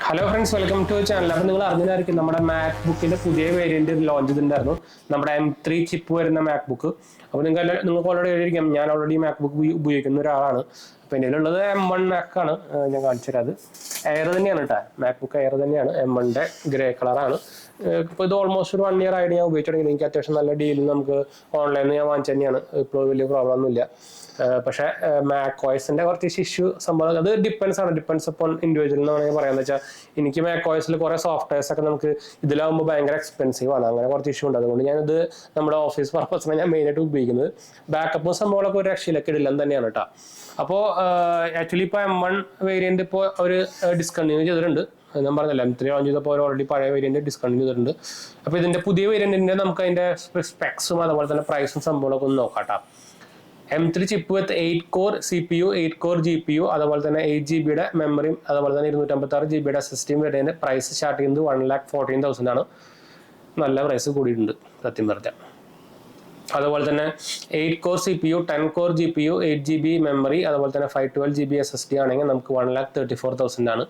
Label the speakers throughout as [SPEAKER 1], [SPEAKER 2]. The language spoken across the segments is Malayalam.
[SPEAKER 1] Hello friends, welcome to channel. അപ്പോൾ നിങ്ങൾ അറിഞ്ഞതായിരിക്കും നമ്മുടെ മാക് ബുക്കിന്റെ പുതിയ വേരിയന്റ് ലോഞ്ച് ചെയ്തിട്ടുണ്ടായിരുന്നു, നമ്മുടെ M3 ചിപ്പ് വരുന്ന മാക് ബുക്ക്. അപ്പോൾ നിങ്ങൾക്ക് ഓൾറെഡി എഴുതിയിരിക്കാം, ഞാൻ ഓൾറെഡി മാക് ബുക്ക് ഉപയോഗിക്കുന്ന ഒരാളാണ്. അപ്പോൾ എൻ്റെ ഉള്ളത് M1 Mac ആണ്. ഞാൻ കാണിച്ചു തരാം. അത് എയർ തന്നെയാണ് കേട്ടോ, മാക് ബുക്ക് എയർ തന്നെയാണ്. M1ന്റെ ഗ്രേ കളറാണ്. ഇപ്പോൾ ഇത് ഓൾമോസ്റ്റ് ഒരു 1 ഇയർ ആയിട്ട് ഞാൻ ഉപയോഗിച്ചു തുടങ്ങി. എനിക്ക് അത്യാവശ്യം നല്ല ഡീലിൽ നമുക്ക് ഓൺലൈനിൽ ഞാൻ വാങ്ങിച്ചു തന്നെയാണ്. ഇപ്പോൾ വലിയ പ്രോബ്ലം ഒന്നുമില്ല. പക്ഷേ മാക് ഓയസിന്റെ കുറച്ച് ഇഷ്യൂ സംഭവം അത് ഡിപ്പെൻസ് അപ്പോൾ ഇൻഡിവിജ്വൽ എന്ന് വേണമെങ്കിൽ പറയാന്ന് വെച്ചാൽ, എനിക്ക് മാക് ഓയസിൽ കുറെ സോഫ്റ്റ്വെയർസ് ഒക്കെ നമുക്ക് ഇതിലാവുമ്പോൾ ഭയങ്കര എക്സ്പെൻസീവ് ആണ്. അങ്ങനെ കുറച്ച് ഇഷ്യൂ ഉണ്ട്. അതുകൊണ്ട് ഞാനിത് നമ്മുടെ ഓഫീസ് പർപ്പസിനെ ഞാൻ മെയിനായിട്ട് ഉപയോഗിക്കുന്നത്. ബാക്കപ്പും സംഭവങ്ങളൊക്കെ ഒരു രക്ഷയിലൊക്കെ ഇടില്ല തന്നെയാണ് കേട്ടോ. അപ്പോൾ ആക്ച്വലി ഇപ്പോൾ M1 വേരിയന്റ് ഇപ്പോൾ അവർ ഡിസ്കണ്ടിന്യൂ ചെയ്തിട്ടുണ്ട്. ഞാൻ പറഞ്ഞല്ലോ, M3 ലോഞ്ച് ചെയ്തപ്പോൾ ഓൾറെഡി പഴയ വേരിയന്റ് ഡിസ്കണ്ടിന്യൂ ചെയ്തിട്ടുണ്ട്. അപ്പോൾ ഇതിന്റെ പുതിയ വേരിയന്റിന്റെ നമുക്ക് അതിന്റെ സ്പെക്സും അതുപോലെ തന്നെ പ്രൈസും സംഭവങ്ങളൊക്കെ ഒന്ന് നോക്കാം. M3 ചിപ്പ് വിത്ത് 8 കോർ CPU, 8 കോർ GPU, അതുപോലെ തന്നെ 8 GB മെമ്മറിയും അതുപോലെ തന്നെ 256 GB SSD വരുന്നതിന്റെ പ്രൈസ് സ്റ്റാർട്ട് ചെയ്യുന്നത് 1,14,000 ആണ്. നല്ല പ്രൈസ് കൂടിയിട്ടുണ്ട് സത്യം പറഞ്ഞാൽ. അതുപോലെ തന്നെ 8 core CPU, 10 core GPU, 8 GB memory, അതുപോലെ തന്നെ 512 GB SSD ആണെങ്കിൽ നമുക്ക് 1,34,000 ആണ്.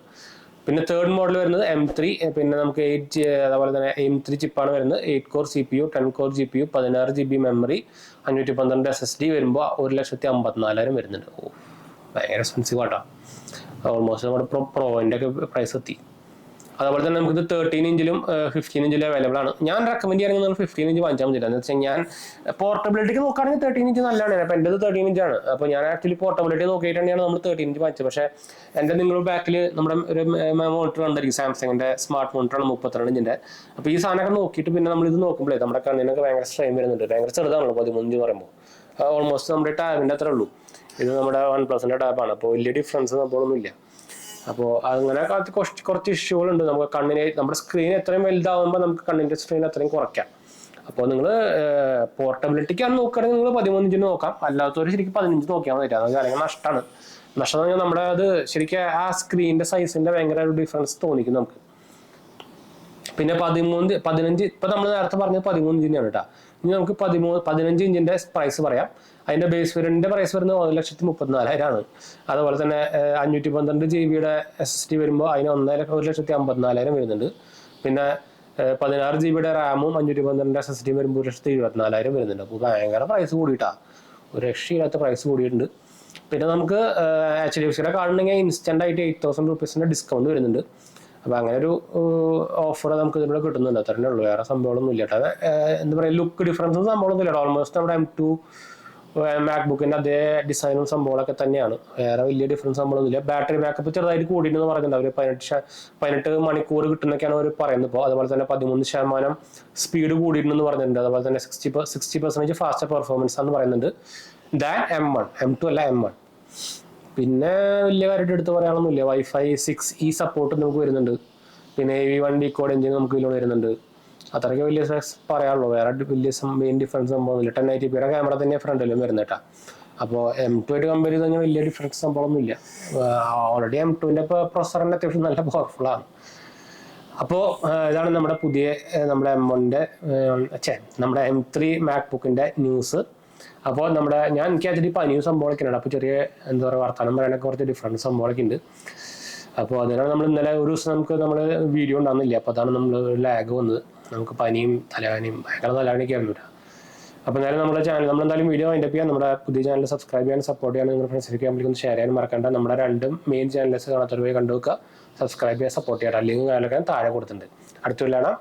[SPEAKER 1] പിന്നെ തേർഡ് മോഡൽ വരുന്നത് M3, പിന്നെ നമുക്ക് 8 അതുപോലെ തന്നെ M3 ചിപ്പാണ് വരുന്നത്. 8 core CPU, 10 core GPU, 16 GB memory, 512 SSD വരുമ്പോൾ 1,54,000 വരുന്നുണ്ട്. ഭയങ്കര എക്സ്പെൻസീവ് ആട്ടോ. ഓൾമോസ്റ്റ് നമ്മുടെ പ്രോന്റെ ഒക്കെ പ്രൈസ് എത്തി. അതുപോലെ തന്നെ നമുക്ക് ഇത് 13 ഇഞ്ചിലും 15 ഇഞ്ചിലും അവൈലബിൾ ആണ്. ഞാൻ റെക്കമെൻഡ് ചെയ്യുകയാണെങ്കിൽ 15 ഇഞ്ച് വാങ്ങിച്ചാൽ മതി. എന്ന് വെച്ചാൽ ഞാൻ പോർട്ടബിലിറ്റിക്ക് നോക്കുകയാണെങ്കിൽ 13 ഇഞ്ച് നല്ലതാണ്. അപ്പോൾ എൻ്റെ 13 ഇഞ്ചാണ്. അപ്പോൾ ഞാൻ ആക്ച്വലി പോർട്ടബിലിറ്റി നോക്കിയിട്ടാണ് നമ്മൾ 13 ഇഞ്ച് വാങ്ങിച്ചത്. പക്ഷേ എൻ്റെ നിങ്ങൾ ബാക്കിൽ നമ്മുടെ ഒരു മോണിറ്റർ കണ്ടായിരിക്കും, സാംസങ്ങിൻ്റെ സ്മാർട്ട് മോണിറ്ററാണ് 32 ഇഞ്ചിൻ്റെ. അപ്പോൾ ഈ സാധനമൊക്കെ നോക്കിയിട്ട് പിന്നെ നമ്മൾ ഇത് നോക്കുമ്പോഴേ നമ്മുടെ കണ്ണിനൊക്കെ ഭയങ്കര സ്ട്രെയിൻ വരുന്നുണ്ട്. ഭയങ്കര ചെറുതാണല്ലോ 13 ഇഞ്ച് പറയുമ്പോൾ. ഓൾമോസ്റ്റ് നമ്മുടെ ടാബിൻ്റെ അത്രേ ഉള്ളൂ. ഇത് നമ്മുടെ OnePlusന്റെ ടാബാണ്. അപ്പോൾ വലിയ ഡിഫറൻസ് സംഭവമൊന്നുമില്ല. അപ്പോൾ അങ്ങനെ കുറച്ച് ഇഷ്യൂകളുണ്ട്. നമുക്ക് കണ്ണിന് നമ്മുടെ സ്ക്രീൻ എത്രയും വലുതാവുമ്പോൾ നമുക്ക് കണ്ണിൻ്റെ സ്ക്രീൻ അത്രയും കുറയ്ക്കാം. അപ്പോൾ നിങ്ങൾ പോർട്ടബിലിറ്റിക്കാണ് നോക്കുകയാണെങ്കിൽ നിങ്ങൾ 13 ഇഞ്ചിന് നോക്കാം. അല്ലാത്തവർ ശരിക്കും 15 ഇഞ്ച് നോക്കിയാൽ മതി. അതൊക്കെ അല്ലെങ്കിൽ നഷ്ടമാണ്. നഷ്ടം എന്ന് പറഞ്ഞാൽ നമ്മുടെ അത് ശരിക്കും ആ സ്ക്രീനിൻ്റെ സൈസിൻ്റെ ഭയങ്കര ഒരു ഡിഫറൻസ് തോന്നിക്കും നമുക്ക്. പിന്നെ 15 ഇപ്പം നമ്മൾ നേരത്തെ പറഞ്ഞത് 13 ഇഞ്ചിൻ്റെയാണ് കേട്ടോ. ഇനി നമുക്ക് 15 ഇഞ്ചിൻ്റെ പ്രൈസ് പറയാം. അതിൻ്റെ ബേസ് വേരിയന്റിന്റെ പ്രൈസ് വരുന്നത് 1,34,000 ആണ്. അതുപോലെ തന്നെ 512 GB SSD വരുമ്പോൾ അതിന് 1,54,000 വരുന്നുണ്ട്. പിന്നെ 16 GB റാമും 512 SSD വരുമ്പോൾ 1,74,000 വരുന്നുണ്ട്. അപ്പോൾ ഭയങ്കര പ്രൈസ് കൂടിയിട്ടാ, ഒരു രക്ഷയില്ലാത്ത പ്രൈസ് കൂടിയിട്ടുണ്ട്. പിന്നെ നമുക്ക് HDFCയുടെ കാർഡുണ്ടെങ്കിൽ ഇൻസ്റ്റന്റ് ആയിട്ട് 8,000 rupees ഡിസ്കൗണ്ട് വരുന്നുണ്ട്. അപ്പോൾ അങ്ങനെ ഒരു ഓഫർ നമുക്ക് ഇതിലൂടെ കിട്ടുന്നുണ്ട്. അത്രേ ഉള്ളൂ, വേറെ സംഭവങ്ങളൊന്നും ഇല്ല കേട്ടോ. എന്താ പറയുക, ലുക്ക് ഡിഫറൻസും സംഭവമൊന്നും ഇല്ല. ഓൾമോസ്റ്റ് നമ്മുടെ M2 മാക് ബുക്കിന്റെ അതേ ഡിസൈനും സംഭവങ്ങളൊക്കെ തന്നെയാണ്. വേറെ വലിയ ഡിഫറൻസ് സംഭവമൊന്നുമില്ല. ബാറ്ററി ബാക്കപ്പ് ചെറുതായിട്ട് കൂടിയെന്ന് പറഞ്ഞിട്ടുണ്ട് അവർ. 18 മണിക്കൂർ കിട്ടുന്നൊക്കെയാണ് അവർ പറയുന്നത്. ഇപ്പോൾ അതുപോലെ തന്നെ 13% സ്പീഡ് കൂടിയിട്ടുണ്ടെന്ന് പറഞ്ഞിട്ടുണ്ട്. അതുപോലെ തന്നെ 60% ഫാസ്റ്റർ പെർഫോമൻസ് എന്ന് പറയുന്നുണ്ട് ദാൻ M2 അല്ല M1. പിന്നെ വലിയ കാര്യമായിട്ട് എടുത്ത് പറയാനൊന്നുമില്ല. Wi-Fi 6E സപ്പോർട്ട് നമുക്ക് വരുന്നുണ്ട്. പിന്നെ AV1 ഡീകോഡ് എഞ്ചിൻ നമുക്ക് ഇതിലൂടെ വരുന്നുണ്ട്. അത്രയ്ക്ക് വലിയ പറയാനുള്ളൂ. വേറെ വലിയ മെയിൻ ഡിഫറൻസ് സംഭവമൊന്നുമില്ല. 1080p ക്യാമറ തന്നെ ഫ്രണ്ടിലും വരുന്നത് കേട്ടോ. അപ്പോൾ M2 ആയിട്ട് കമ്പയർ ചെയ്ത് കഴിഞ്ഞാൽ വലിയ ഡിഫറൻസ് സംഭവമൊന്നുമില്ല. ഓൾറെഡി M2ന്റെ പ്രൊസസറിന് അത്യാവശ്യം നല്ല പവർഫുള്ളാണ്. അപ്പോൾ ഇതാണ് നമ്മുടെ പുതിയ നമ്മുടെ നമ്മുടെ M3 മാക് ബുക്കിന്റെ ന്യൂസ്. അപ്പോൾ എനിക്ക് ആക്ച്വലി പനിയും സംഭവമൊക്കെ ഉണ്ട്. അപ്പോൾ ചെറിയ എന്താ പറയുക, വർത്തമാനം പറയാനൊക്കെ കുറച്ച് ഡിഫറൻസ് സംഭവമൊക്കെ ഉണ്ട്. അപ്പോൾ അതിനാണ് നമ്മൾ ഇന്നലെ ഒരു ദിവസം നമ്മൾ വീഡിയോ ഉണ്ടാകുന്നില്ല. അപ്പോൾ അതാണ് നമ്മൾ ലാഗ് വന്നത്. നമുക്ക് പനിയും തലവേനയും ഭയങ്കര തലവേനയൊക്കെ ആയിരുന്നു. അപ്പോൾ എന്തായാലും നമ്മുടെ ചാനൽ നമ്മളെന്തായാലും വീഡിയോ വൈൻഡപ്പ് ചെയ്യാൻ, നമ്മുടെ പുതിയ ചാനൽ സബ്സ്ക്രൈബ് ചെയ്യാൻ, സപ്പോർട്ട് ചെയ്യാൻ, നിങ്ങളുടെ ഫ്രണ്ട്സിലേക്ക് ഒന്ന് ഷെയർ ചെയ്യാൻ മറക്കണ്ട. നമ്മുടെ 2 മെയിൻ ചാനൽസ് കാണാത്തൊരു പോയി കണ്ടുവെക്കുക, സബ്സ്ക്രൈബ് ചെയ്യാൻ, സപ്പോർട്ട് ചെയ്യാം. ലിങ്ക് കാര്യങ്ങളൊക്കെ താഴെ കൊടുത്തിട്ടുണ്ട്. അടുത്തുള്ളതാണ്.